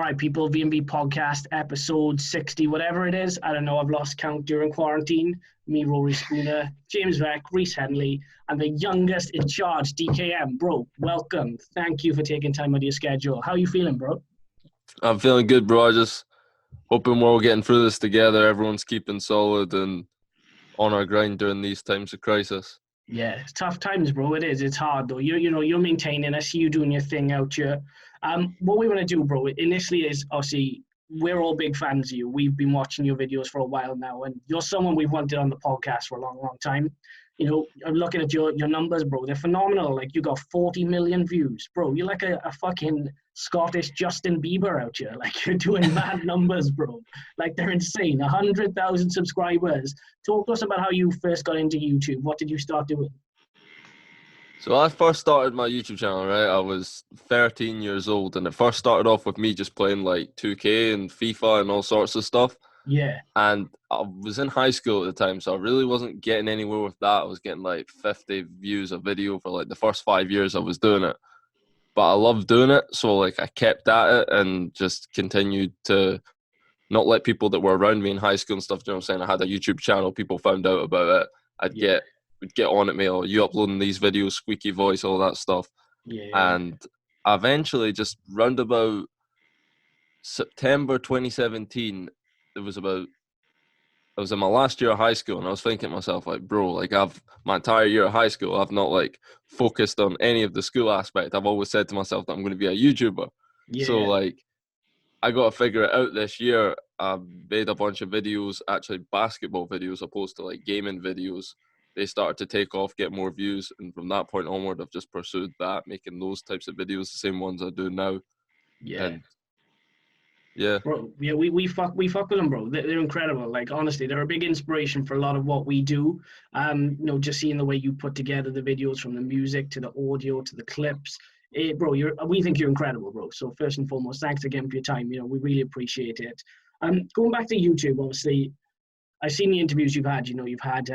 right, people, VMB podcast episode 60, whatever it is. I don't know, I've lost count during quarantine. Me, Rory Spooner, James Beck, Reese Henley, and the youngest in charge, DKM. Bro, welcome. Thank you for taking time out of your schedule. How are you feeling, bro? I'm feeling good, bro. I just hoping we're all getting through this together. Everyone's keeping solid and on our grind during these times of crisis. Yeah, it's tough times, bro. It is. It's hard, though. You're maintaining. I see you doing your thing out here. What we want to do, bro, initially is obviously we're all big fans of you. We've been watching your videos for a while now, and you're someone we've wanted on the podcast for a long, long time. You know, I'm looking at your numbers, bro. They're phenomenal. Like, you got 40 million views, bro. You're like a fucking Scottish Justin Bieber out here. Like, you're doing mad numbers, bro. Like, they're insane. 100,000 subscribers. Talk to us about how you first got into YouTube. What did you start doing? So I first started my YouTube channel, right? I was 13 years old, and it first started off with me just playing like 2K and FIFA and all sorts of stuff. Yeah. And I was in high school at the time, so I really wasn't getting anywhere with that. I was getting like 50 views a video for like the first 5 years I was doing it. But I loved doing it, so like I kept at it and just continued to not let people that were around me in high school and stuff, you know what I'm saying? I had a YouTube channel, people found out about it. Would get on at me, or you uploading these videos, squeaky voice, all that stuff. Yeah. And eventually, just round about September 2017, I was in my last year of high school, and I was thinking to myself, like, bro, like my entire year of high school, I've not like focused on any of the school aspect. I've always said to myself that I'm going to be a YouTuber. Yeah. So like, I got to figure it out this year. I made a bunch of videos, actually basketball videos, opposed to like gaming videos. They started to take off, get more views, and from that point onward, I've just pursued that, making those types of videos, the same ones I do now. Yeah. And yeah. Bro, yeah, we fuck with them, bro. They're incredible. Like, honestly, they're a big inspiration for a lot of what we do. Just seeing the way you put together the videos, from the music to the audio to the clips. Bro, we think you're incredible, bro. So first and foremost, thanks again for your time. You know, we really appreciate it. Going back to YouTube, obviously, I've seen the interviews you've had. You know, you've had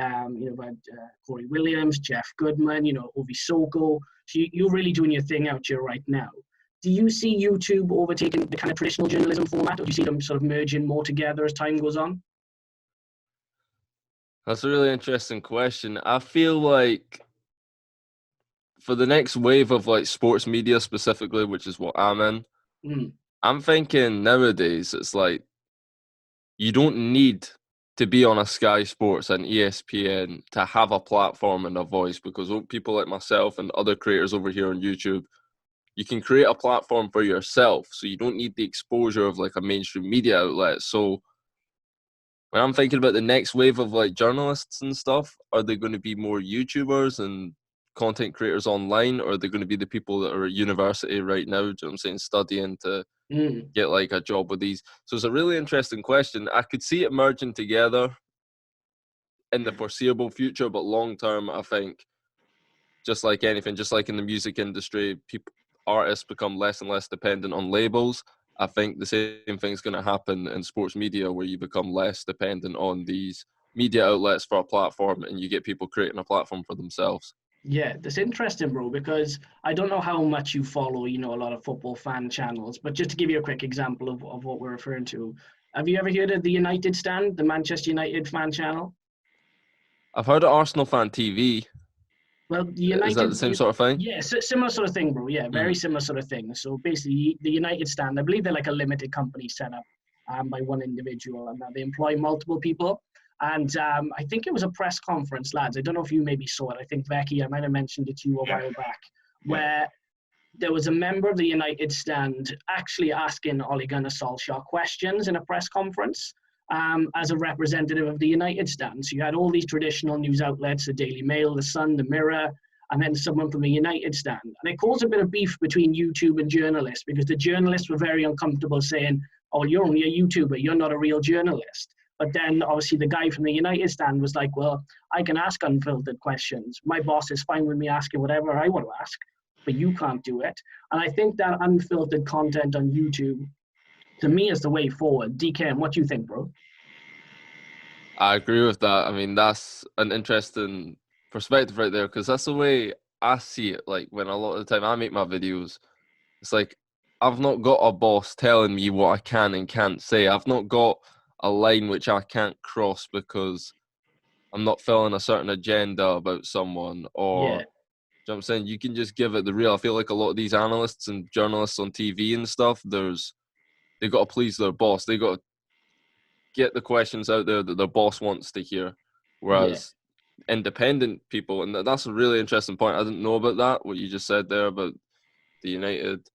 Corey Williams, Jeff Goodman, Ovi Soko. So you're really doing your thing out here right now. Do you see YouTube overtaking the kind of traditional journalism format, or do you see them sort of merging more together as time goes on? That's a really interesting question. I feel like for the next wave of like sports media specifically, which is what I'm in, I'm thinking nowadays it's like you don't need to be on a Sky Sports and ESPN to have a platform and a voice, because people like myself and other creators over here on YouTube, you can create a platform for yourself, so you don't need the exposure of like a mainstream media outlet. So when I'm thinking about the next wave of like journalists and stuff, are they going to be more YouTubers and content creators online, or are they going to be the people that are at university right now, do you know what I'm saying, studying to get like a job with these? So it's a really interesting question. I could see it merging together in the foreseeable future, but long term, I think, just like anything, just like in the music industry, artists become less and less dependent on labels. I think the same thing's going to happen in sports media, where you become less dependent on these media outlets for a platform, and you get people creating a platform for themselves. Yeah, that's interesting, bro, because I don't know how much you follow, a lot of football fan channels, but just to give you a quick example of what we're referring to, have you ever heard of the United Stand, the Manchester United fan channel? I've heard of Arsenal Fan TV. Well, the United, is that the same sort of thing? Yeah, similar sort of thing, bro. Yeah, very similar sort of thing. So basically, the United Stand, I believe they're like a limited company set up by one individual, and they employ multiple people. And I think it was a press conference, lads. I don't know if you maybe saw it. I think, Becky, I might have mentioned it to you a while back, where there was a member of the United Stand actually asking Ole Gunnar Solskjaer questions in a press conference as a representative of the United Stand. So you had all these traditional news outlets, the Daily Mail, the Sun, the Mirror, and then someone from the United Stand. And it caused a bit of beef between YouTube and journalists, because the journalists were very uncomfortable saying, oh, you're only a YouTuber, you're not a real journalist. But then obviously the guy from the United Stand was like, well, I can ask unfiltered questions. My boss is fine with me asking whatever I want to ask, but you can't do it. And I think that unfiltered content on YouTube, to me, is the way forward. DKM, what do you think, bro? I agree with that. I mean, that's an interesting perspective right there, because that's the way I see it. Like, when a lot of the time I make my videos, it's like I've not got a boss telling me what I can and can't say. I've not got a line which I can't cross because I'm not filling a certain agenda about someone, or, you know what I'm saying? You can just give it the real. I feel like a lot of these analysts and journalists on TV and stuff, they got to please their boss. They got to get the questions out there that their boss wants to hear. Whereas independent people, and that's a really interesting point. I didn't know about that, what you just said there about the United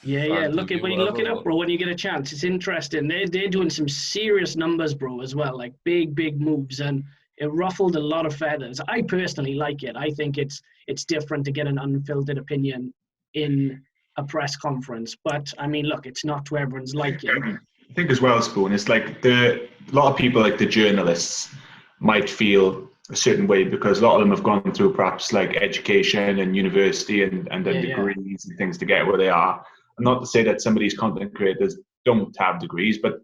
Yeah. fan Look TV, look it whatever. up, bro, when you get a chance. It's interesting. They're doing some serious numbers, bro, as well, like big moves, and it ruffled a lot of feathers. I personally like it. I think it's different to get an unfiltered opinion in a press conference. But I mean, look, it's not to everyone's liking. I think as well, Spoon, it's like a lot of people, like the journalists, might feel a certain way because a lot of them have gone through perhaps like education and university and then degrees and things to get where they are. And not to say that some of these content creators don't have degrees, but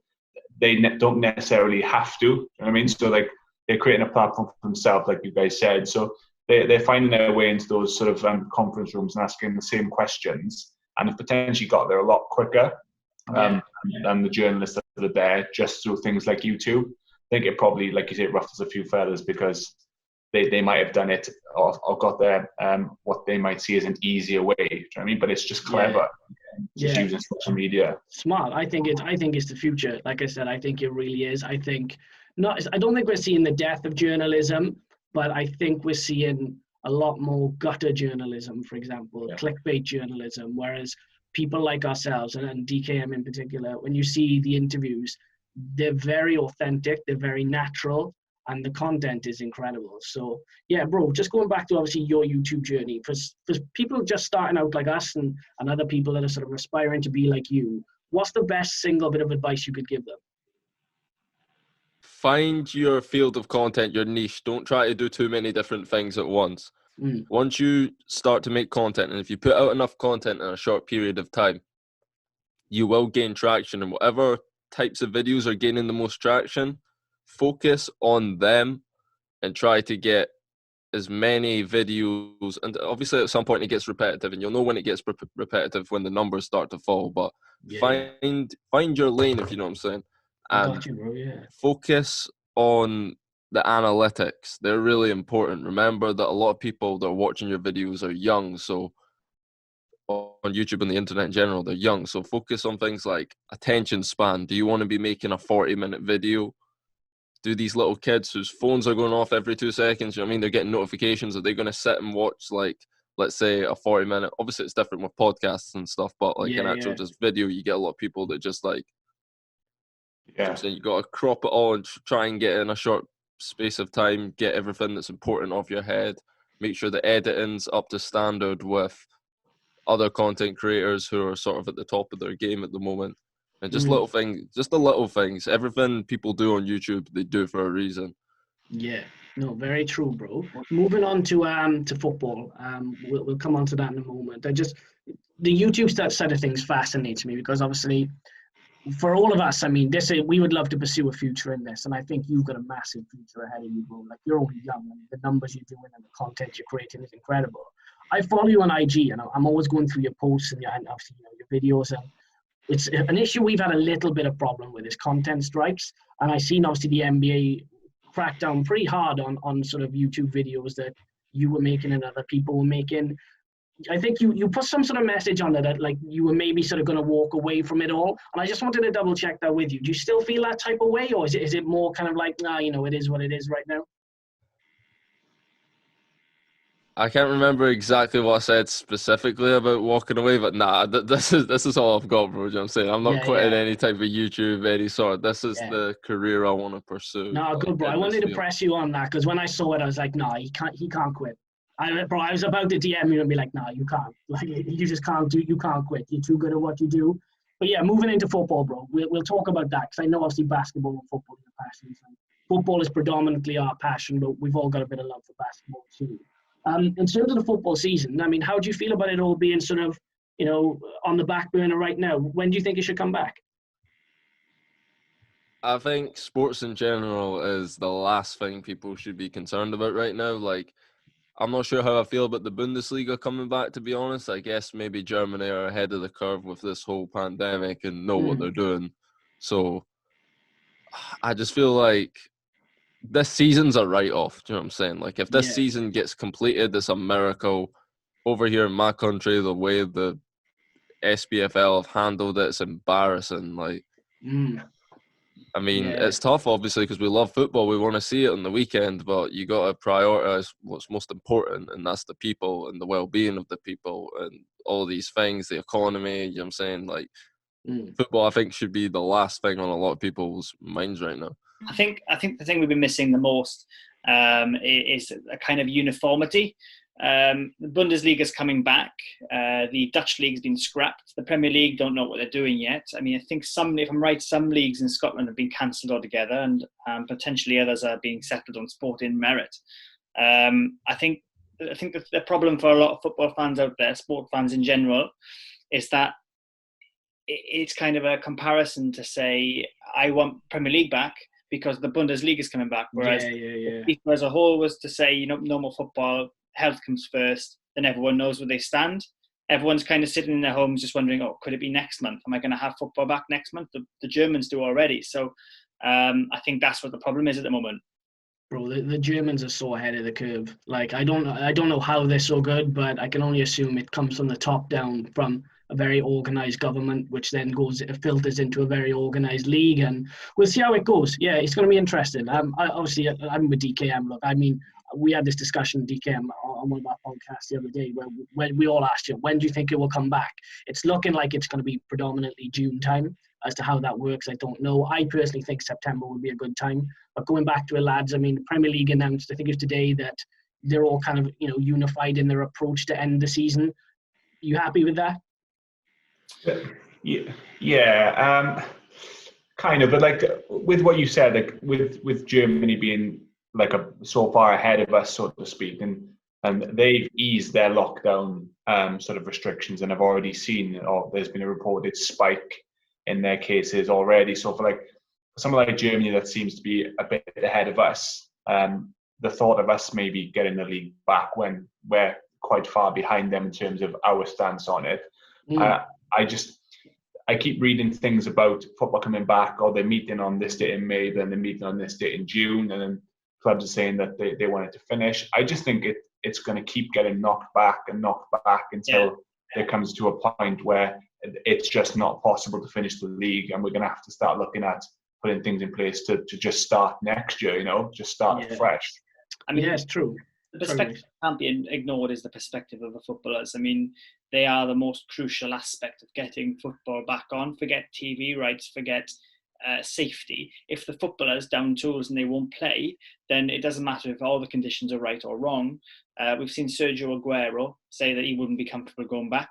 they don't necessarily have to. You know what I mean? So like they're creating a platform for themselves, like you guys said. So they're finding their way into those sort of conference rooms and asking the same questions, and have potentially got there a lot quicker than the journalists that are there just through things like YouTube. I think it probably, like you say, it ruffles a few feathers because they might have done it or got there what they might see as an easier way. Do you know what I mean? But it's just clever. Just using social media. Smart. I think it's the future. Like I said, I think it really is. I don't think we're seeing the death of journalism, but I think we're seeing a lot more gutter journalism, for example, clickbait journalism, whereas people like ourselves and DKM in particular, when you see the interviews, they're very authentic, they're very natural, and the content is incredible. So yeah, bro, just going back to obviously your YouTube journey, for people just starting out like us and other people that are sort of aspiring to be like you, what's the best single bit of advice you could give them? Find your field of content, your niche. Don't try to do too many different things at once. Once you start to make content, and if you put out enough content in a short period of time, you will gain traction. And whatever types of videos are gaining the most traction, focus on them and try to get as many videos. And obviously at some point it gets repetitive, and you'll know when it gets repetitive when the numbers start to fall. But find your lane, if you know what I'm saying. And got you, bro. focus on the analytics. They're really important. Remember that a lot of people that are watching your videos are young. So on YouTube and the internet in general, they're young. So focus on things like attention span. Do you want to be making a 40-minute video? Do these little kids whose phones are going off every 2 seconds, you know what I mean? They're getting notifications. Are they going to sit and watch, like, let's say a 40-minute, obviously it's different with podcasts and stuff, but like an actual just video, you get a lot of people that just like, so you got to crop it all and try and get in a short space of time, get everything that's important off your head, make sure the editing's up to standard with other content creators who are sort of at the top of their game at the moment. And just little things, just the little things. Everything people do on YouTube, they do for a reason. Yeah, no, very true, bro. Moving on to football. We'll come on to that in a moment. The YouTube side of things fascinates me because obviously, for all of us, I mean, we would love to pursue a future in this, and I think you've got a massive future ahead of you, bro. Like, you're only young, and the numbers you're doing and the content you're creating is incredible. I follow you on IG, and I'm always going through your posts and obviously your videos, and it's an issue we've had a little bit of problem with is content strikes. And I've seen obviously the NBA crack down pretty hard on sort of YouTube videos that you were making and other people were making. I think you put some sort of message on that like you were maybe sort of going to walk away from it all. And I just wanted to double check that with you. Do you still feel that type of way, or is it more kind of like, nah, it is what it is right now? I can't remember exactly what I said specifically about walking away, but nah, this is all I've got, bro. You know what I'm saying? I'm not quitting any type of YouTube, any sort. This is the career I want to pursue. No, good, bro. I wanted to press you on that because when I saw it, I was like, nah, he can't quit. I was about to DM you and be like, nah, you can't. Like, you just can't you can't quit. You're too good at what you do. But yeah, moving into football, bro. We'll talk about that because I know obviously basketball and football are your passions. Football is predominantly our passion, but we've all got a bit of love for basketball too. In terms of the football season, I mean, how do you feel about it all being sort of, on the back burner right now? When do you think it should come back? I think sports in general is the last thing people should be concerned about right now. Like, I'm not sure how I feel about the Bundesliga coming back, to be honest. I guess maybe Germany are ahead of the curve with this whole pandemic and know what they're doing. So I just feel like this season's a write-off. Do you know what I'm saying? Like, if this season gets completed, it's a miracle. Over here in my country, the way the SPFL have handled it, it's embarrassing. Like, I mean, it's tough, obviously, because we love football. We want to see it on the weekend, but you got to prioritize what's most important, and that's the people and the well-being of the people and all these things, the economy. You know what I'm saying? Like, football, I think, should be the last thing on a lot of people's minds right now. I think the thing we've been missing the most is a kind of uniformity. The Bundesliga's coming back. The Dutch league's been scrapped. The Premier League don't know what they're doing yet. I mean, I think if I'm right, some leagues in Scotland have been cancelled altogether, and potentially others are being settled on sporting merit. I think the problem for a lot of football fans out there, sport fans in general, is that it's kind of a comparison to say, I want Premier League back because the Bundesliga is coming back. Whereas FIFA as a whole was to say, normal football, health comes first, then everyone knows where they stand. Everyone's kind of sitting in their homes just wondering, could it be next month? Am I going to have football back next month? The Germans do already. So I think that's what the problem is at the moment. Bro, the Germans are so ahead of the curve. Like, I don't know how they're so good, but I can only assume it comes from the top down, from a very organised government, which then filters into a very organised league, and we'll see how it goes. Yeah, it's going to be interesting. I'm with DKM. Look, I mean, we had this discussion, DKM, on one of our podcasts the other day, where we all asked you, when do you think it will come back? It's looking like it's going to be predominantly June time. As to how that works, I don't know. I personally think September would be a good time. But going back to it, lads, I mean, the Premier League announced, I think it was today, that they're all kind of, unified in their approach to end the season. You happy with that? Yeah, kind of. But like with what you said, like with Germany being like so far ahead of us, so to speak, and they've eased their lockdown sort of restrictions, and I've already seen, there's been a reported spike in their cases already. So for someone like Germany that seems to be a bit ahead of us, the thought of us maybe getting the league back when we're quite far behind them in terms of our stance on it. I keep reading things about football coming back, or they're meeting on this date in May, then they're meeting on this date in June, and then clubs are saying that they want it to finish. I just think it's going to keep getting knocked back until there comes to a point where it's just not possible to finish the league, and we're going to have to start looking at putting things in place to just start next year, just start fresh. I mean, it's true. The perspective that can't be ignored is the perspective of the footballers. I mean, they are the most crucial aspect of getting football back on. Forget TV rights, forget safety. If the footballers down tools and they won't play, then it doesn't matter if all the conditions are right or wrong. We've seen Sergio Aguero say that he wouldn't be comfortable going back.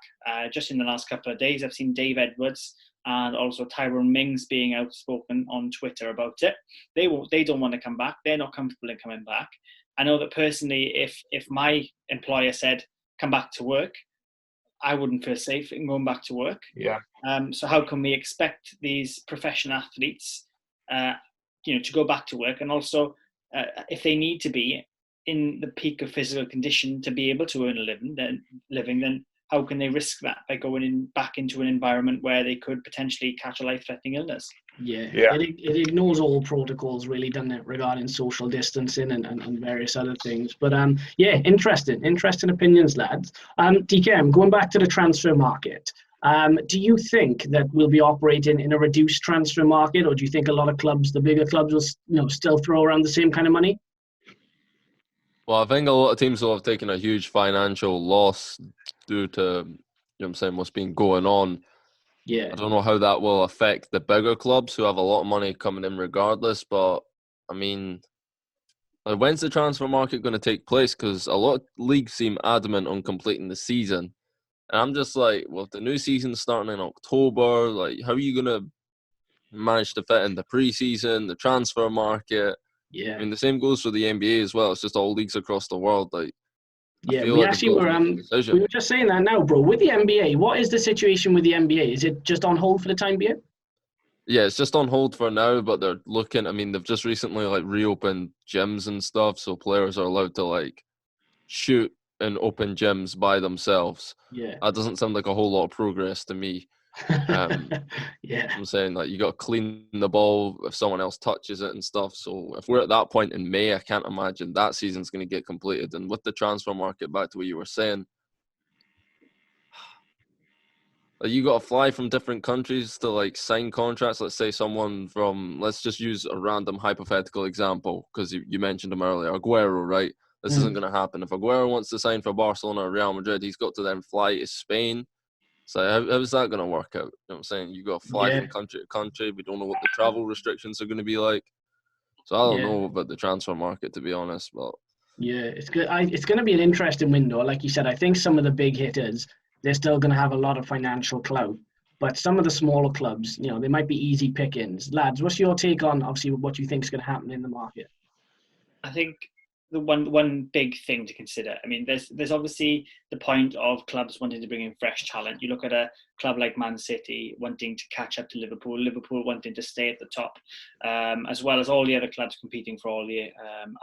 Just in the last couple of days, I've seen Dave Edwards and also Tyrone Mings being outspoken on Twitter about it. They don't want to come back. They're not comfortable in coming back. I know that personally, if my employer said, come back to work, I wouldn't feel safe in going back to work. Yeah. So how can we expect these professional athletes, to go back to work? And also, if they need to be in the peak of physical condition to be able to earn a living, then how can they risk that by going back into an environment where they could potentially catch a life-threatening illness? It ignores all protocols, really, doesn't it, regarding social distancing and various other things. But interesting opinions, lads. DKM, going back to the transfer market, do you think that we'll be operating in a reduced transfer market, or do you think a lot of clubs, the bigger clubs, will still throw around the same kind of money? Well, I think a lot of teams will have taken a huge financial loss due to, what's been going on. Yeah. I don't know how that will affect the bigger clubs who have a lot of money coming in regardless, but I mean, when's the transfer market going to take place? Because a lot of leagues seem adamant on completing the season. And I'm just like, well, if the new season's starting in October, how are you going to manage to fit in the preseason, the transfer market? Yeah. I mean, the same goes for the NBA as well. It's just all leagues across the world. We were just saying that now, bro. With the NBA, what is the situation with the NBA? Is it just on hold for the time being? Yeah, it's just on hold for now, but they're looking. I mean, they've just recently reopened gyms and stuff, so players are allowed to shoot in open gyms by themselves. Yeah. That doesn't sound like a whole lot of progress to me. Yeah. I'm saying you got to clean the ball if someone else touches it and stuff. So if we're at that point in May, I can't imagine that season's going to get completed. And with the transfer market, back to what you were saying, you got to fly from different countries to sign contracts. Let's say someone from, let's just use a random hypothetical example, because you mentioned him earlier, Aguero, right? This isn't going to happen. If Aguero wants to sign for Barcelona or Real Madrid, he's got to then fly to Spain. So how's that going to work out? You know what I'm saying? You got to fly from country to country. We don't know what the travel restrictions are going to be like. So I don't know about the transfer market, to be honest. But yeah, it's good. It's going to be an interesting window. Like you said, I think some of the big hitters, they're still going to have a lot of financial clout. But some of the smaller clubs, they might be easy pickings. Lads, what's your take on, obviously, what you think is going to happen in the market? I think the one big thing to consider, I mean, there's obviously the point of clubs wanting to bring in fresh talent. You look at a club like Man City wanting to catch up to Liverpool wanting to stay at the top, as well as all the other clubs competing for all the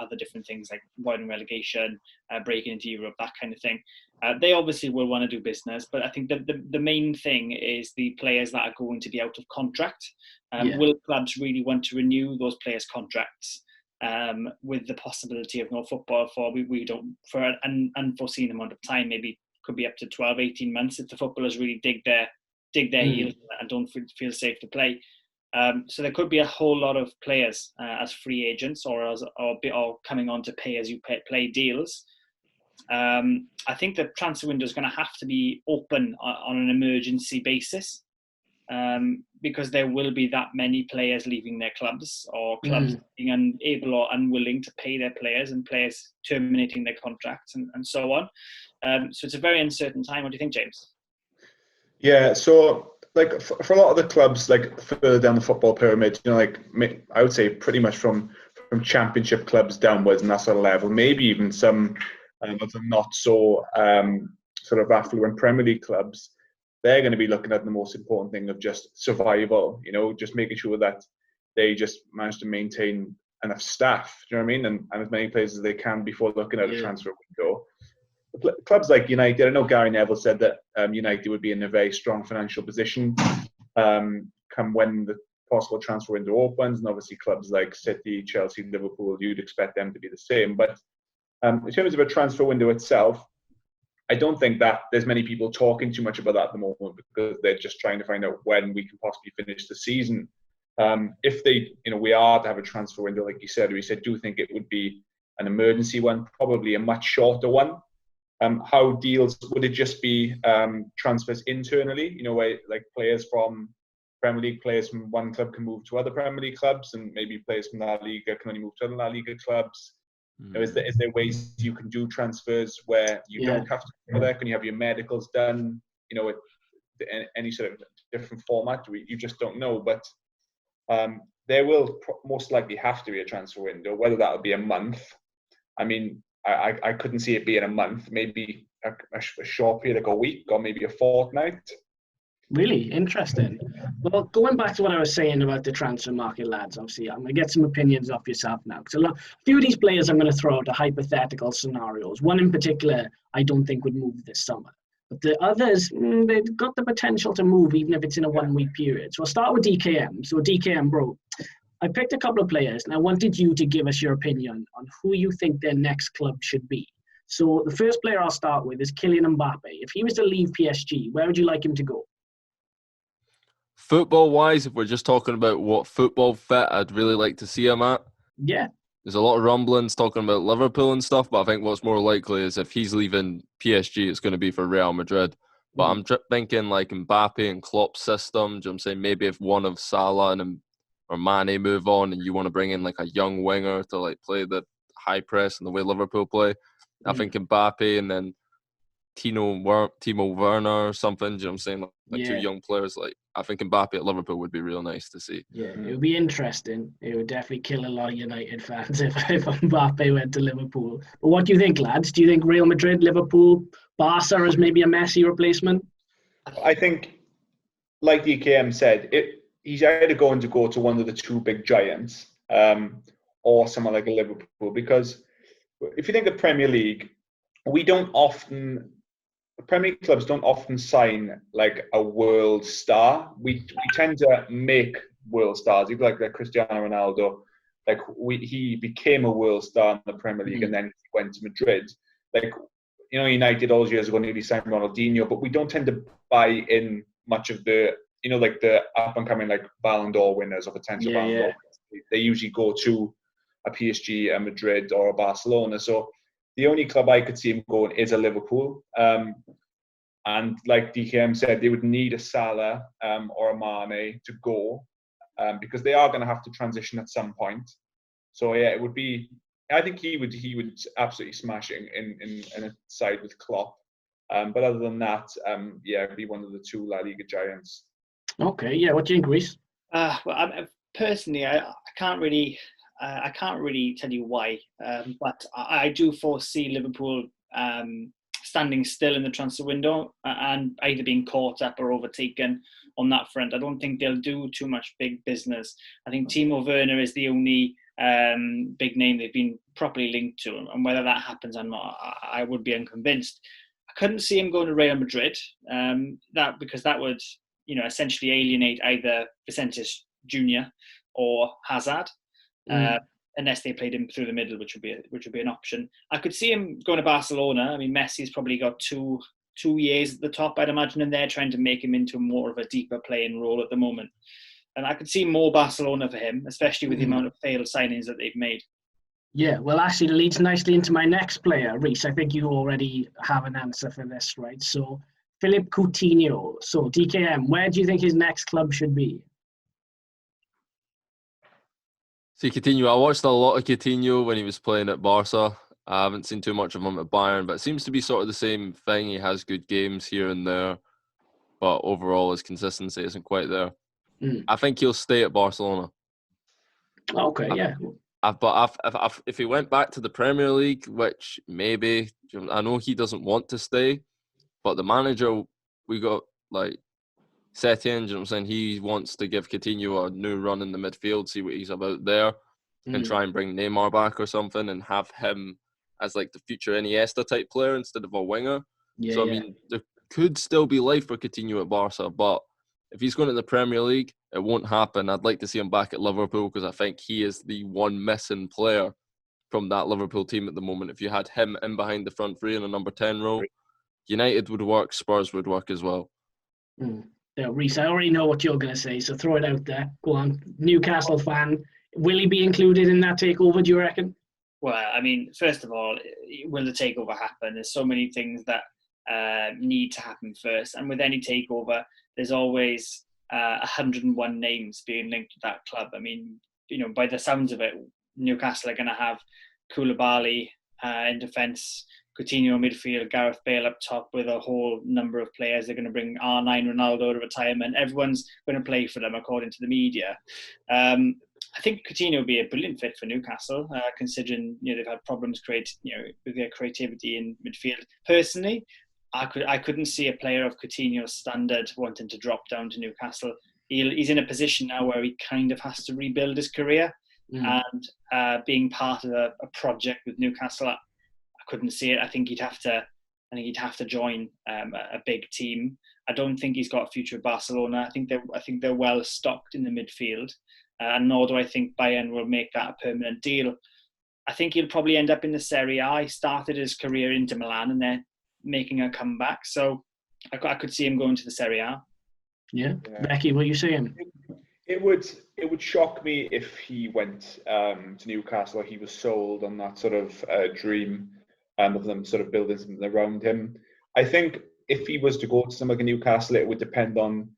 other different things like avoiding relegation, breaking into Europe, that kind of thing. They obviously will want to do business, but I think the main thing is the players that are going to be out of contract. Will clubs really want to renew those players' contracts? With the possibility of no football for an unforeseen amount of time, maybe could be up to 12, 18 months if the footballers really dig their heels and don't feel safe to play. So there could be a whole lot of players as free agents or coming on to pay as you play deals. I think the transfer window is going to have to be open on an emergency basis. Because there will be that many players leaving their clubs, or clubs being unable or unwilling to pay their players, and players terminating their contracts and so on. So it's a very uncertain time. What do you think, James? Yeah, so for a lot of the clubs further down the football pyramid, I would say pretty much from championship clubs downwards and that sort of level, maybe even some of the not so sort of affluent Premier League clubs, they're going to be looking at the most important thing of just survival, just making sure that they just manage to maintain enough staff, do you know what I mean? And as many players as they can before looking at a transfer window. Clubs like United, I know Gary Neville said that United would be in a very strong financial position come when the possible transfer window opens. And obviously clubs like City, Chelsea, Liverpool, you'd expect them to be the same. But in terms of a transfer window itself, I don't think that there's many people talking too much about that at the moment, because they're just trying to find out when we can possibly finish the season. If we are to have a transfer window, like you said, do think it would be an emergency one, probably a much shorter one. How deals, would it just be transfers internally, where players from Premier League, players from one club can move to other Premier League clubs, and maybe players from La Liga can only move to other La Liga clubs? Is there ways you can do transfers where you don't have to go there? Can you have your medicals done, any sort of different format? You just don't know. But there will most likely have to be a transfer window, whether that would be a month. I mean, I couldn't see it being a month, maybe a short period, like a week or maybe a fortnight. Really interesting. Well, going back to what I was saying about the transfer market, lads, obviously, I'm going to get some opinions off yourself now. Because a few of these players I'm going to throw out are hypothetical scenarios. One in particular, I don't think would move this summer. But the others, they've got the potential to move, even if it's in a 1 week period. So I'll start with DKM. So DKM, bro, I picked a couple of players, and I wanted you to give us your opinion on who you think their next club should be. So the first player I'll start with is Kylian Mbappe. If he was to leave PSG, where would you like him to go? Football-wise, if we're just talking about what football fit I'd really like to see him at, there's a lot of rumblings talking about Liverpool and stuff, but I think what's more likely is if he's leaving PSG, it's going to be for Real Madrid. But I'm thinking Mbappe and Klopp's system. Do you know what I'm saying? Maybe if one of Salah or Mane move on and you want to bring in a young winger to play the high press and the way Liverpool play, I think Mbappe and then Timo Werner or something. Do you know what I'm saying? Two young players. I think Mbappe at Liverpool would be real nice to see. Yeah, it would be interesting. It would definitely kill a lot of United fans if Mbappe went to Liverpool. But what do you think, lads? Do you think Real Madrid, Liverpool, Barca is maybe a Messi replacement? I think, like DKM said, he's either going to go to one of the two big giants or someone like a Liverpool. Because if you think of Premier League, we don't often, Premier League clubs don't often sign like a world star. We tend to make world stars, even like Cristiano Ronaldo. Like he became a world star in the Premier League, and then he went to Madrid. Like, you know, United all those years ago nearly signed Ronaldinho, but we don't tend to buy in much of the, you know, like the up and coming like Ballon d'Or winners or potential Ballon d'Or winners. They usually go to a PSG, a Madrid, or a Barcelona. So the only club I could see him going is a Liverpool. And like DKM said, they would need a Salah or a Mane to go, because they are going to have to transition at some point. So yeah, it would be. I think he would absolutely smash it in a side with Klopp. But other than that, yeah, it'd be one of the two La Liga giants. Okay, yeah. What do you think, Reece? Well, personally, I can't really tell you why, but I do foresee Liverpool standing still in the transfer window and either being caught up or overtaken on that front. I don't think they'll do too much big business. I think Timo Werner is the only big name they've been properly linked to, and whether that happens or not, I would be unconvinced. I couldn't see him going to Real Madrid, because that would, you know, essentially alienate either Vicentius Jr. or Hazard. Unless they played him through the middle, which would be an option. I could see him going to Barcelona. I mean, Messi's probably got two years at the top, I'd imagine, and they're trying to make him into more of a deeper playing role at the moment. And I could see more Barcelona for him, especially with the amount of failed signings that they've made. Yeah, well, actually, it leads nicely into my next player, Reece. I think you already have an answer for this, right? So, Philippe Coutinho. So, DKM, where do you think his next club should be? See, Coutinho, I watched a lot of Coutinho when he was playing at Barca. I haven't seen too much of him at Bayern, but it seems to be sort of the same thing. He has good games here and there, but overall his consistency isn't quite there. I think he'll stay at Barcelona. Okay, yeah. But if he went back to the Premier League, which maybe, I know he doesn't want to stay, but the manager we got, like, Setien, you know what I'm saying? He wants to give Coutinho a new run in the midfield, see what he's about there, and try and bring Neymar back or something and have him as like the future Iniesta type player instead of a winger. I mean, there could still be life for Coutinho at Barca, but if he's going to the Premier League, it won't happen. I'd like to see him back at Liverpool because I think he is the one missing player from that Liverpool team at the moment. If you had him in behind the front three in a number 10 role, United would work, Spurs would work as well. Yeah, Reece, I already know what you're going to say, so throw it out there. Go on. Newcastle fan. Will he be included in that takeover, do you reckon? Well, I mean, first of all, will the takeover happen? There's so many things that need to happen first. And with any takeover, there's always 101 names being linked to that club. I mean, you know, by the sounds of it, Newcastle are going to have Koulibaly in defence, Coutinho midfield, Gareth Bale up top with a whole number of players. They're going to bring R9 Ronaldo to retirement. Everyone's going to play for them according to the media. I think Coutinho would be a brilliant fit for Newcastle, considering, you know, they've had problems with their creativity in midfield. Personally, I couldn't see a player of Coutinho's standard wanting to drop down to Newcastle. He's in a position now where he kind of has to rebuild his career, and being part of a project with Newcastle, I couldn't see it. I think he'd have to join a big team. I don't think he's got a future at Barcelona. I think they're well stocked in the midfield, and nor do I think Bayern will make that a permanent deal. I think he'll probably end up in the Serie A. He started his career into Milan, and they're making a comeback. So I could see him going to the Serie A. Yeah. Becky, what are you saying? It would shock me if he went to Newcastle, or he was sold on that sort of dream of them sort of building something around him. I think if he was to go to something like Newcastle, it would depend on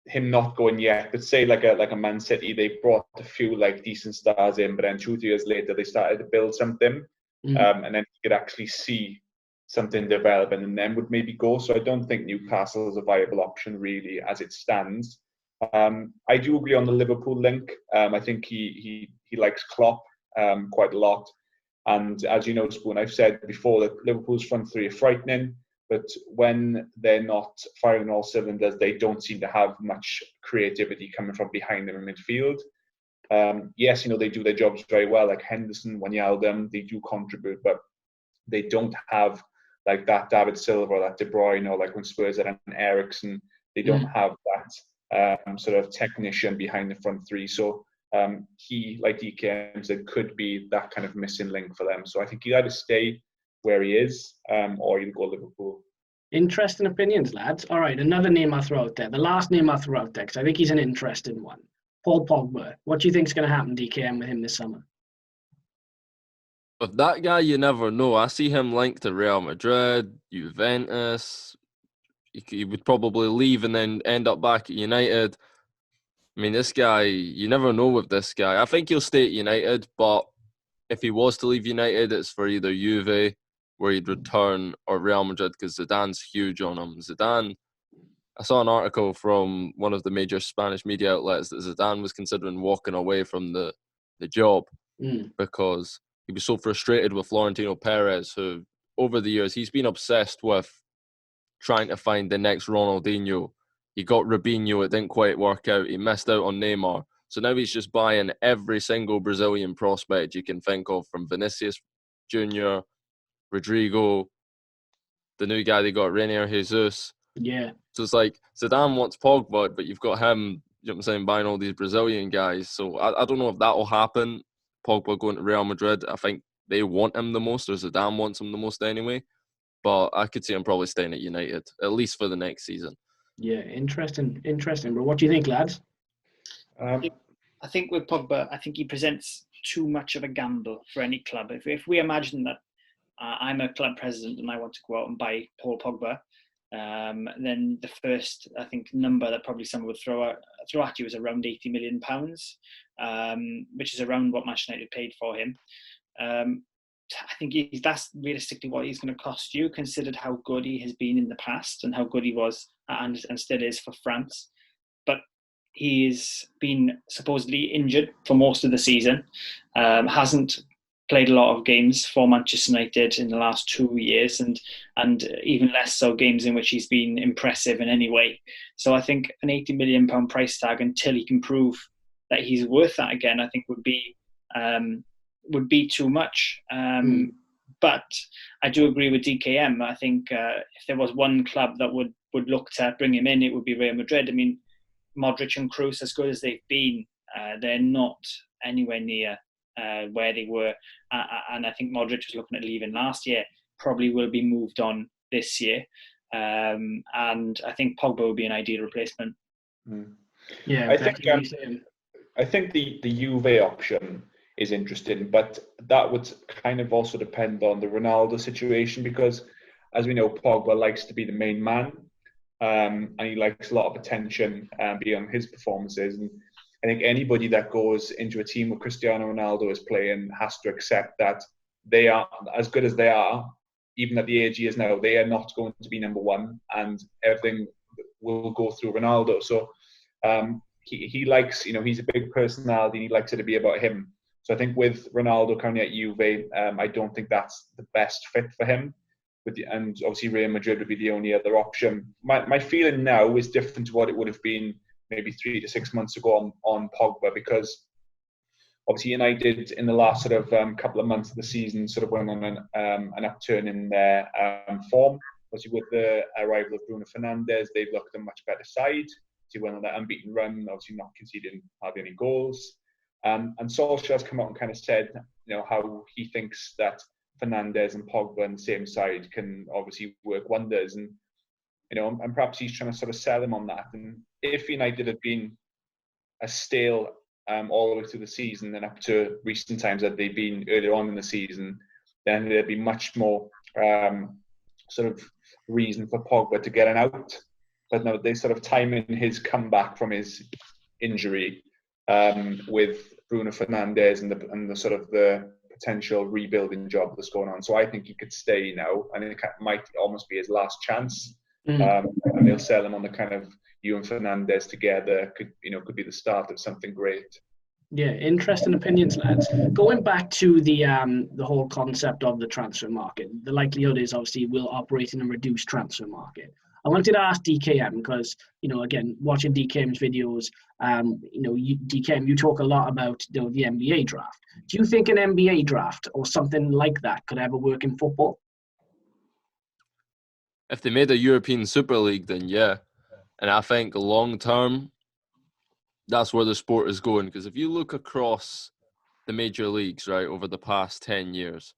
him not going yet. But say like a Man City, they brought a few like decent stars in, but then 2 years later they started to build something, and then you could actually see something developing, and then would maybe go. So I don't think Newcastle is a viable option really as it stands. I do agree on the Liverpool link. I think he likes Klopp quite a lot. And as you know, Spoon, I've said before that Liverpool's front three are frightening, but when they're not firing all cylinders, they don't seem to have much creativity coming from behind them in midfield. Yes, you know, they do their jobs very well, like Henderson, Wijnaldum, they do contribute, but they don't have like that David Silva or that De Bruyne, or like when Spurs had an Eriksen, they don't have that sort of technician behind the front three. So he, like DKM said, could be that kind of missing link for them. So I think he'd either stay where he is or he'd go Liverpool. Interesting opinions, lads. All right, another name I'll throw out there. The last name I'll throw out there, because I think he's an interesting one. Paul Pogba. What do you think is going to happen, DKM, with him this summer? With that guy, you never know. I see him linked to Real Madrid, Juventus. He would probably leave and then end up back at United. I mean, this guy, you never know with this guy. I think he'll stay at United, but if he was to leave United, it's for either Juve, where he'd return, or Real Madrid, because Zidane's huge on him. Zidane, I saw an article from one of the major Spanish media outlets that Zidane was considering walking away from the job because he was so frustrated with Florentino Perez, who, over the years, he's been obsessed with trying to find the next Ronaldinho. He got Robinho, it didn't quite work out. He missed out on Neymar. So now he's just buying every single Brazilian prospect you can think of, from Vinicius Jr., Rodrigo, the new guy they got, Reinier Jesus. Yeah. So it's like Zidane wants Pogba, but you've got him, you know what I'm saying, buying all these Brazilian guys. So I don't know if that will happen. Pogba going to Real Madrid, I think they want him the most, or Zidane wants him the most anyway. But I could see him probably staying at United, at least for the next season. Yeah, interesting. But what do you think, lads? I think with Pogba, I think he presents too much of a gamble for any club. If we imagine that I'm a club president and I want to go out and buy Paul Pogba, then the first, I think, number that probably someone would throw at you is around £80 million, which is around what Manchester United paid for him. I think that's realistically what he's going to cost you, considered how good he has been in the past and how good he was and still is for France. But he's been supposedly injured for most of the season, hasn't played a lot of games for Manchester United in the last 2 years, and even less so games in which he's been impressive in any way. So I think an £80 million price tag, until he can prove that he's worth that again, I think would be too much. But I do agree with DKM. I think if there was one club that would look to bring him in, it would be Real Madrid. I mean, Modric and Kroos, as good as they've been, they're not anywhere near where they were. And I think Modric was looking at leaving last year, probably will be moved on this year. And I think Pogba will be an ideal replacement. Yeah, I think the Juve option is interesting, but that would kind of also depend on the Ronaldo situation, because as we know, Pogba likes to be the main man, and he likes a lot of attention beyond his performances. And I think anybody that goes into a team where Cristiano Ronaldo is playing has to accept that they are, as good as they are, even at the age he is now, they are not going to be number one, and everything will go through Ronaldo. So he likes, he's a big personality, and he likes it to be about him. So I think with Ronaldo currently at Juve, I don't think that's the best fit for him. And obviously Real Madrid would be the only other option. My feeling now is different to what it would have been maybe 3 to 6 months ago on Pogba, because obviously United in the last sort of couple of months of the season sort of went on an upturn in their form. Obviously with the arrival of Bruno Fernandes, they've looked a much better side. He went on that unbeaten run, obviously not conceding hardly any goals. And Solskjaer's come out and kind of said, how he thinks that Fernandes and Pogba on the same side can obviously work wonders, and and perhaps he's trying to sort of sell him on that. And if United had been as stale all the way through the season and up to recent times that they've been earlier on in the season, then there'd be much more sort of reason for Pogba to get an out. But no, they sort of timing his comeback from his injury with Bruno Fernandes and the sort of the potential rebuilding job that's going on. So I think he could stay now, and it might almost be his last chance. And they'll sell him on the kind of you and Fernandes together could be the start of something great. Yeah, interesting opinions, lads. Going back to the whole concept of the transfer market, the likelihood is obviously we'll operate in a reduced transfer market. I wanted to ask DKM because, again, watching DKM's videos, DKM, you talk a lot about the NBA draft. Do you think an NBA draft or something like that could ever work in football? If they made a European Super League, then yeah. And I think long term, that's where the sport is going. Because if you look across the major leagues, right, over the past 10 years,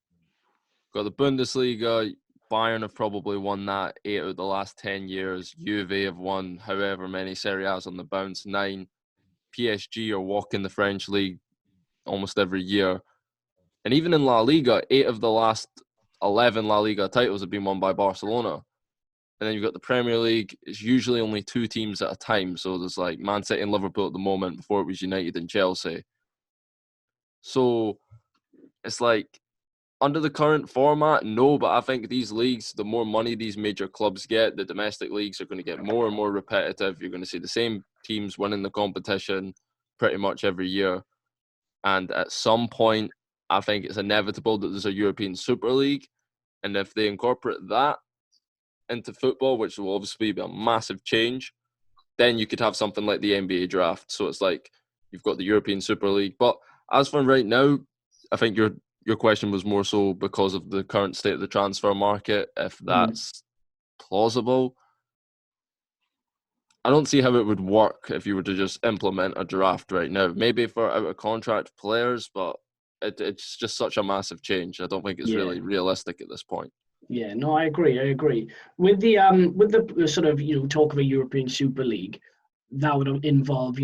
got the Bundesliga, Bayern have probably won that 8 out of the last 10 years. Juve have won however many Serie A's on the bounce, 9. PSG are walking the French league almost every year. And even in La Liga, 8 of the last 11 La Liga titles have been won by Barcelona. And then you've got the Premier League. It's usually only 2 teams at a time. So there's like Man City and Liverpool at the moment. Before it was United and Chelsea. So it's like, under the current format, no, but I think these leagues, the more money these major clubs get, the domestic leagues are going to get more and more repetitive. You're going to see the same teams winning the competition pretty much every year. And at some point, I think it's inevitable that there's a European Super League. And if they incorporate that into football, which will obviously be a massive change, then you could have something like the NBA draft. So it's like you've got the European Super League. But as for right now, I think your question was more so because of the current state of the transfer market, if that's plausible. I don't see how it would work if you were to just implement a draft right now. Maybe for out-of-contract players, but it's just such a massive change. I don't think it's really realistic at this point. Yeah, no, I agree. With the sort of, talk of a European Super League, that would involve,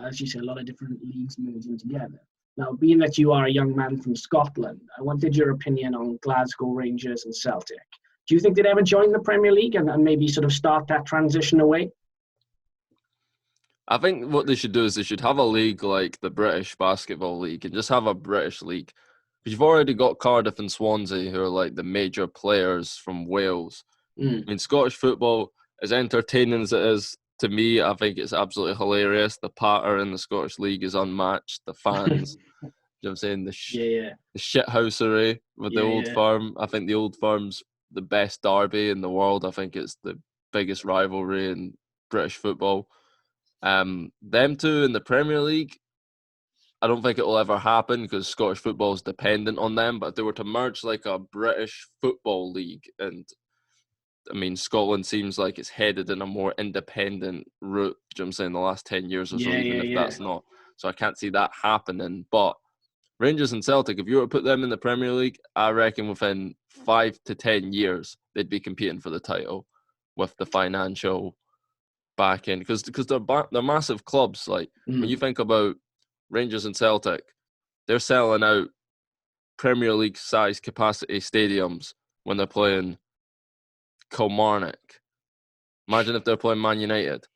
as you say, a lot of different leagues merging together. Now, being that you are a young man from Scotland, I wanted your opinion on Glasgow Rangers and Celtic. Do you think they'd ever join the Premier League and maybe sort of start that transition away? I think what they should do is they should have a league like the British Basketball League and just have a British league. Because you've already got Cardiff and Swansea, who are like the major players from Wales. I mean, Scottish football, as entertaining as it is, to me, I think it's absolutely hilarious. The patter in the Scottish League is unmatched. The fans, you know what I'm saying? The shithousery with the Old Firm. I think the Old Firm's the best derby in the world. I think it's the biggest rivalry in British football. Them two in the Premier League, I don't think it will ever happen because Scottish football is dependent on them. But if they were to merge like a British football league, and I mean, Scotland seems like it's headed in a more independent route, you know what I'm saying, the last 10 years or so, that's not. So I can't see that happening. But Rangers and Celtic, if you were to put them in the Premier League, I reckon within 5 to 10 years, they'd be competing for the title with the financial backing. Because they're massive clubs. Like, when you think about Rangers and Celtic, they're selling out Premier League size capacity stadiums when they're playing Kilmarnock. Imagine if they're playing Man United.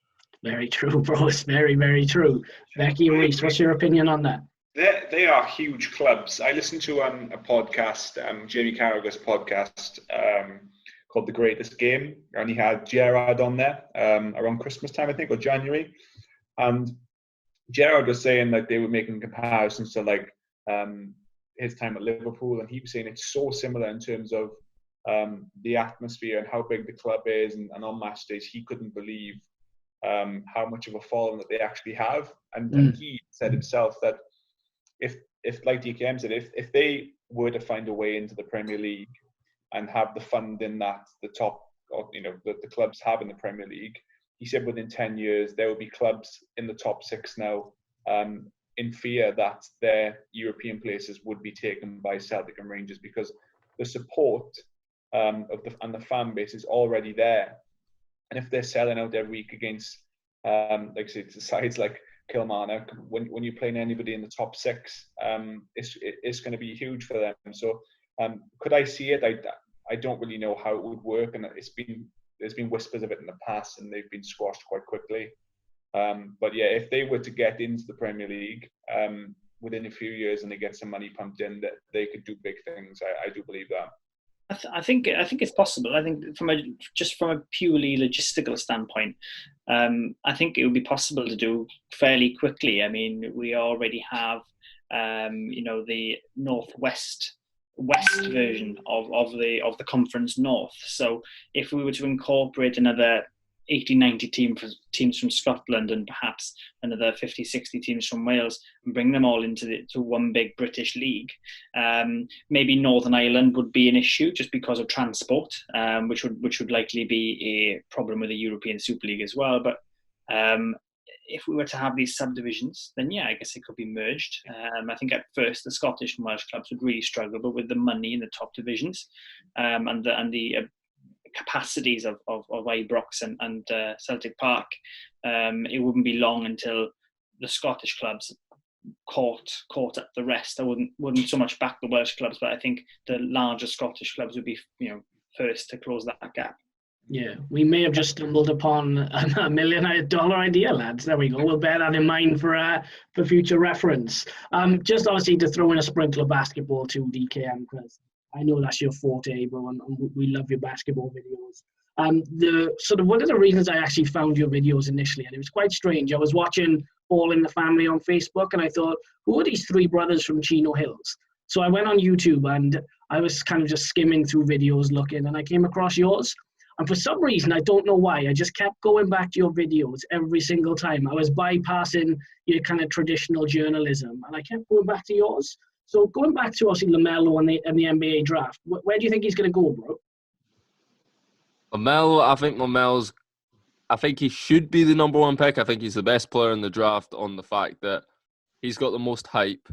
Very true, bro. It's very, very true. Becky and Reese, what's your opinion on that? They are huge clubs. I listened to a podcast, Jamie Carragher's podcast, called The Greatest Game, and he had Gerrard on there around Christmas time, I think, or January. And Gerrard was saying that they were making comparisons to like his time at Liverpool, and he was saying it's so similar in terms of the atmosphere and how big the club is, and on match days he couldn't believe how much of a following that they actually have. And he said himself that if like DKM said, if they were to find a way into the Premier League and have the funding that the top, the clubs have in the Premier League, he said within 10 years there will be clubs in the top 6 now in fear that their European places would be taken by Celtic and Rangers, because the support and the fan base is already there. And if they're selling out every week against, like I said, sides like Kilmarnock, when you're playing anybody in the top 6, it's going to be huge for them. So could I see it? I don't really know how it would work, and there's been whispers of it in the past, and they've been squashed quite quickly. But yeah, if they were to get into the Premier League within a few years and they get some money pumped in, that they could do big things. I do believe that. I think it's possible. I think from a purely logistical standpoint, I think it would be possible to do fairly quickly. I mean, we already have, the Northwest west version of the Conference North. So if we were to incorporate another 80, 90 teams from Scotland and perhaps another 50, 60 teams from Wales and bring them all to one big British league, maybe Northern Ireland would be an issue just because of transport, which would likely be a problem with the European Super League as well. But if we were to have these subdivisions, then yeah, I guess it could be merged. I think at first the Scottish and Welsh clubs would really struggle, but with the money in the top divisions and the capacities of Ibrox and Celtic Park, it wouldn't be long until the Scottish clubs caught up the rest. I wouldn't so much back the Welsh clubs, but I think the larger Scottish clubs would be first to close that gap. Yeah, we may have just stumbled upon a $1 million idea, lads. There we go. We'll bear that in mind for future reference. Just obviously to throw in a sprinkle of basketball to DKM, because I know that's your forte, bro, and we love your basketball videos. One of the reasons I actually found your videos initially, and it was quite strange, I was watching All in the Family on Facebook, and I thought, who are these three brothers from Chino Hills? So I went on YouTube, and I was kind of just skimming through videos looking, and I came across yours. And for some reason, I don't know why, I just kept going back to your videos every single time. I was bypassing your kind of traditional journalism, and I kept going back to yours. So going back to obviously LaMelo and the NBA draft, where do you think he's going to go, bro? LaMelo, I think he should be the number one pick. I think he's the best player in the draft on the fact that he's got the most hype.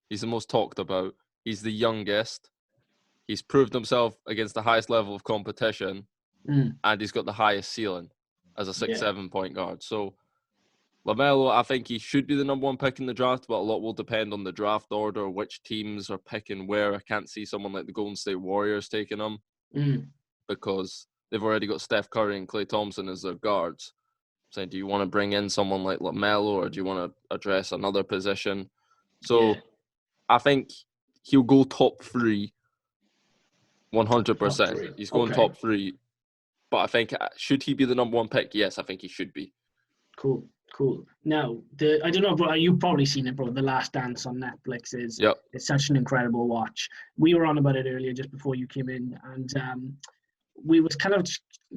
He's the most talked about. He's the youngest. He's proved himself against the highest level of competition. And he's got the highest ceiling as a 6'7" point guard. So LaMelo, I think he should be the number one pick in the draft, but a lot will depend on the draft order, which teams are picking where. I can't see someone like the Golden State Warriors taking him because they've already got Steph Curry and Klay Thompson as their guards. Saying, do you want to bring in someone like LaMelo, or do you want to address another position? So I think he'll go top 3, 100%. He's going top 3. But I think, should he be the number one pick? Yes, I think he should be. Cool. Now, I don't know, bro, you've probably seen it, bro. The Last Dance on Netflix it's such an incredible watch. We were on about it earlier just before you came in, and we was kind of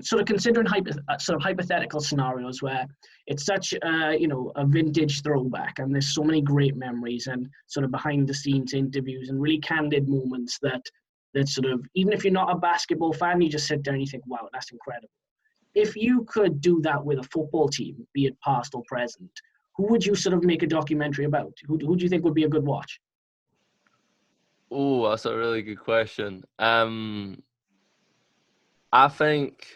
sort of considering hypothetical scenarios where it's such a vintage throwback, and there's so many great memories and sort of behind the scenes interviews and really candid moments that sort of, even if you're not a basketball fan, you just sit there and you think, wow, that's incredible. If you could do that with a football team, be it past or present, who would you sort of make a documentary about? Who do you think would be a good watch? Oh, that's a really good question. I think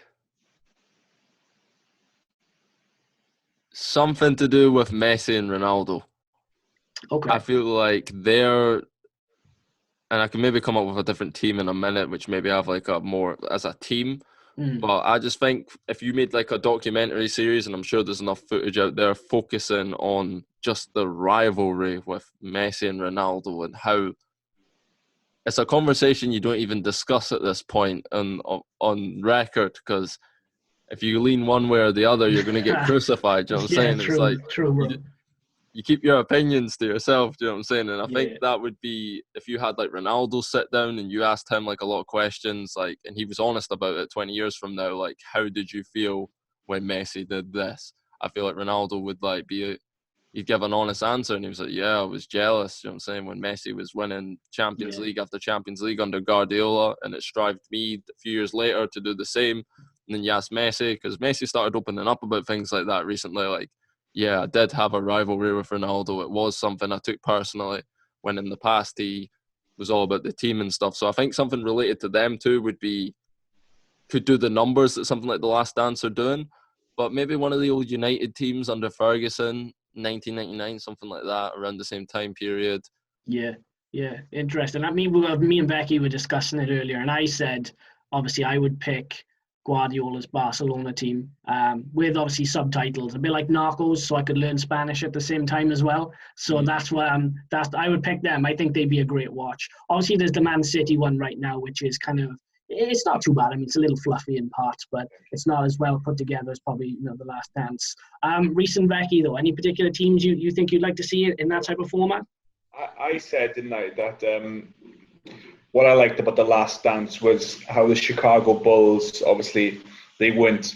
something to do with Messi and Ronaldo. Okay. I feel like they're, and I can maybe come up with a different team in a minute, which maybe have like a more as a team. But I just think if you made like a documentary series, and I'm sure there's enough footage out there focusing on just the rivalry with Messi and Ronaldo and how it's a conversation you don't even discuss at this point on record, because if you lean one way or the other, you're going to get crucified. Do you know what I'm saying? True, it's like true, bro. You keep your opinions to yourself, do you know what I'm saying? And I think that would be, if you had like Ronaldo sit down and you asked him like a lot of questions, like, and he was honest about it 20 years from now, like, how did you feel when Messi did this? I feel like Ronaldo would like he'd give an honest answer, and he was like, yeah, I was jealous, you know what I'm saying, when Messi was winning Champions League after Champions League under Guardiola, and it strived me a few years later to do the same. And then you ask Messi, because Messi started opening up about things like that recently, like, yeah, I did have a rivalry with Ronaldo. It was something I took personally, when in the past he was all about the team and stuff. So I think something related to them too could do the numbers that something like The Last Dance are doing. But maybe one of the old United teams under Ferguson, 1999, something like that, around the same time period. Yeah, interesting. Me and Becky were discussing it earlier, and I said, obviously, I would pick Guardiola's Barcelona team with obviously subtitles, a bit like Narcos, so I could learn Spanish at the same time as well. So that's why I would pick them. I think they'd be a great watch. Obviously, there's the Man City one right now, which is kind of, it's not too bad. I mean, it's a little fluffy in parts, but it's not as well put together as probably The Last Dance. Reece and Becky, though, any particular teams you think you'd like to see in that type of format? I said, didn't I, that what I liked about The Last Dance was how the Chicago Bulls, obviously, they weren't,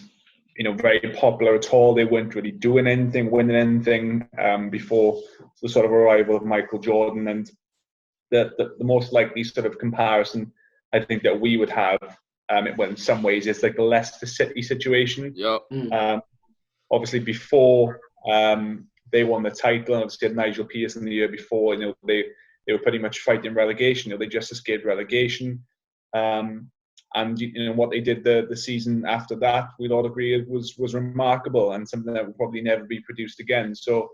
very popular at all. They weren't really doing anything, winning anything before the sort of arrival of Michael Jordan. And the most likely sort of comparison I think that we would have, in some ways, it's like the Leicester City situation. Yep. Obviously, before they won the title, and obviously had Nigel Pearson the year before, they were pretty much fighting relegation. They just escaped relegation. And what they did the season after that, we'd all agree was remarkable and something that will probably never be produced again. So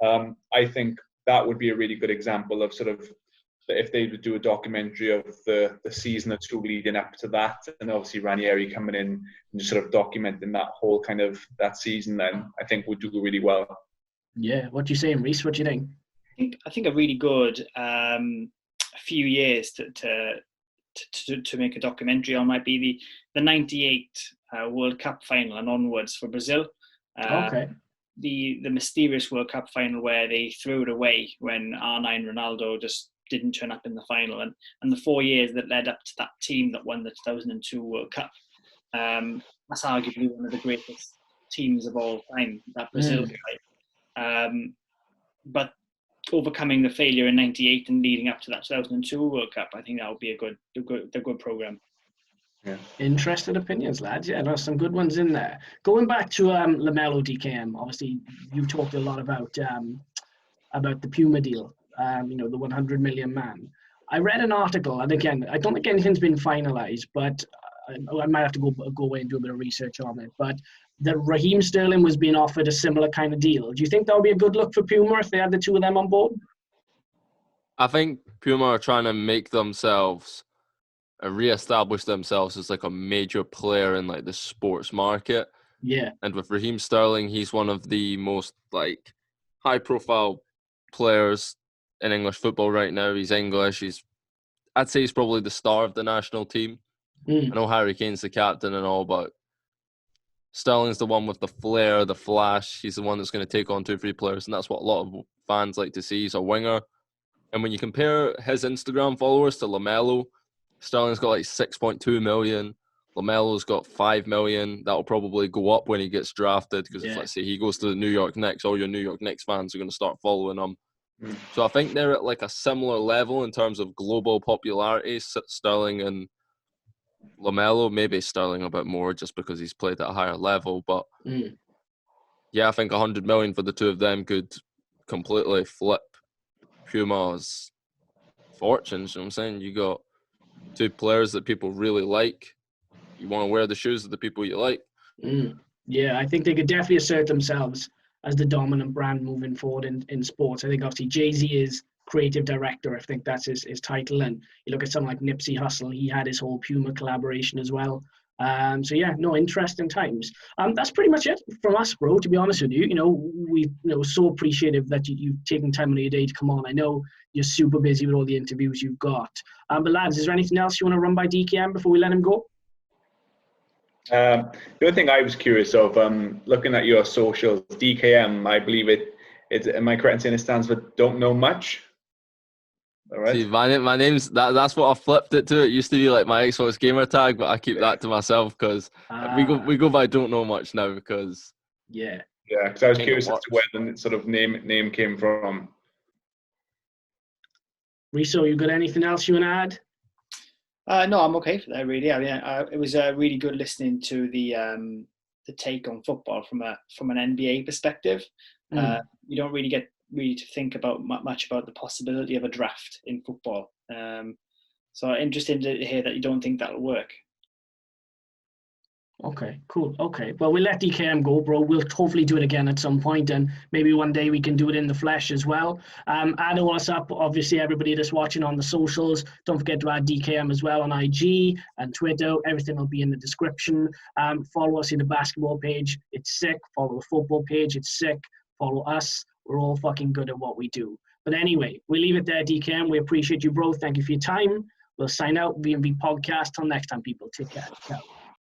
I think that would be a really good example of sort of if they would do a documentary of the season or two leading up to that, and obviously Ranieri coming in and just sort of documenting that whole kind of that season, then I think would do really well. Yeah, what do you saying, Reece? What do you think? I think a really good few years to make a documentary on might be the 98 World Cup final and onwards for Brazil. Okay. The mysterious World Cup final where they threw it away when R9 Ronaldo just didn't turn up in the final, and the 4 years that led up to that team that won the 2002 World Cup. That's arguably one of the greatest teams of all time, that Brazil side. But overcoming the failure in 98 and leading up to that 2002 World Cup, I think that would be a good program. Yeah. Interesting opinions, lads. Yeah, there's some good ones in there. Going back to LaMelo DKM, obviously you talked a lot about the Puma deal, the 100 million man. I read an article, and again, I don't think anything's been finalized, but I might have to go away and do a bit of research on it. But that Raheem Sterling was being offered a similar kind of deal. Do you think that would be a good look for Puma if they had the two of them on board? I think Puma are trying to make themselves re-establish themselves as like a major player in like the sports market. Yeah. And with Raheem Sterling, he's one of the most like high-profile players in English football right now. He's English. I'd say he's probably the star of the national team. I know Harry Kane's the captain and all, but Sterling's the one with the flair, the flash. He's the one that's going to take on 2-3 players, and that's what a lot of fans like to see. He's a winger. And when you compare his Instagram followers to LaMelo, Sterling's got like 6.2 million. LaMelo's got 5 million. That'll probably go up when he gets drafted because if, let's say, he goes to the New York Knicks, all your New York Knicks fans are going to start following him. So I think they're at like a similar level in terms of global popularity, Sterling and LaMelo. Maybe Sterling a bit more just because he's played at a higher level. But yeah, I think 100 million for the two of them could completely flip Puma's fortunes. You know what I'm saying? You got two players that people really like. You want to wear the shoes of the people you like. Yeah, I think they could definitely assert themselves as the dominant brand moving forward in sports. I think obviously Jay-Z is creative director. I think that's his title. And you look at someone like Nipsey Hussle, he had his whole Puma collaboration as well. So yeah, interesting times. That's pretty much it from us, bro, to be honest with you. We so appreciative that you've taken time out of your day to come on. I know you're super busy with all the interviews you've got. But lads, is there anything else you want to run by DKM before we let him go? The only thing I was curious of, looking at your socials, DKM, I believe am I correct in saying it stands for Don't Know Much? All right. See, my name's that's what I flipped it to. It used to be like my Xbox gamer tag, but I keep that to myself because we go by Don't Know Much now because because I was curious as to where the sort of name came from. Riso, you got anything else you want to add? No, I'm okay for that. Really, I mean, it was really good listening to the take on football from an NBA perspective. You don't really get to think about much about the possibility of a draft in football. So interesting to hear that you don't think that'll work. Okay, cool. Okay, well, we'll let DKM go, bro. We'll hopefully do it again at some point, and maybe one day we can do it in the flesh as well. Add us up, obviously, everybody that's watching on the socials. Don't forget to add DKM as well on IG and Twitter. Everything will be in the description. Follow us in the basketball page. It's sick. Follow the football page. It's sick. Follow us. We're all fucking good at what we do. But anyway, we leave it there, DKM. We appreciate you, bro. Thank you for your time. We'll sign out. VMV Podcast. Till next time, people. Take care. Ciao.